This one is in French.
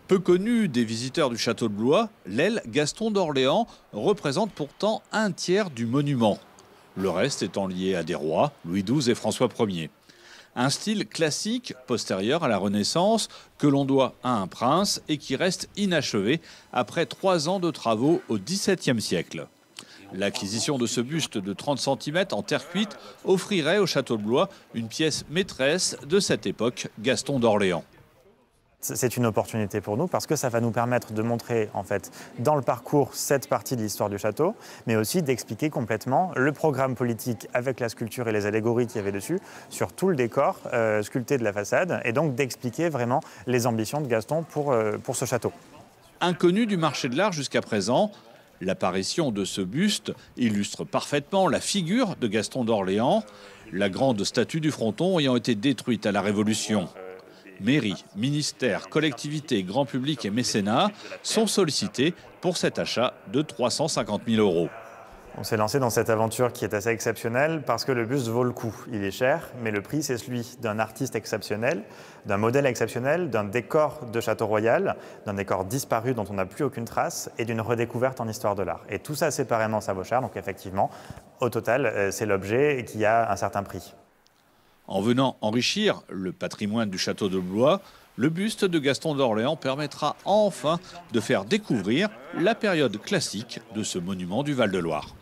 Peu connu des visiteurs du château de Blois, l'aile Gaston d'Orléans représente pourtant un tiers du monument. Le reste étant lié à des rois, Louis XII et François Ier. Un style classique, postérieur à la Renaissance, que l'on doit à un prince et qui reste inachevé après 3 ans de travaux au XVIIe siècle. L'acquisition de ce buste de 30 cm en terre cuite offrirait au château de Blois une pièce maîtresse de cette époque, Gaston d'Orléans. C'est une opportunité pour nous parce que ça va nous permettre de montrer en fait dans le parcours cette partie de l'histoire du château, mais aussi d'expliquer complètement le programme politique avec la sculpture et les allégories qu'il y avait dessus sur tout le décor sculpté de la façade, et donc d'expliquer vraiment les ambitions de Gaston pour ce château. Inconnu du marché de l'art jusqu'à présent, l'apparition de ce buste illustre parfaitement la figure de Gaston d'Orléans, la grande statue du fronton ayant été détruite à la Révolution. Mairie, ministère, collectivités, grand public et mécénat sont sollicités pour cet achat de 350 000 €. On s'est lancé dans cette aventure qui est assez exceptionnelle parce que le buste vaut le coup. Il est cher, mais le prix, c'est celui d'un artiste exceptionnel, d'un modèle exceptionnel, d'un décor de château royal, d'un décor disparu dont on n'a plus aucune trace et d'une redécouverte en histoire de l'art. Et tout ça séparément, ça vaut cher. Donc effectivement, au total, c'est l'objet qui a un certain prix. En venant enrichir le patrimoine du château de Blois, le buste de Gaston d'Orléans permettra enfin de faire découvrir la période classique de ce monument du Val-de-Loire.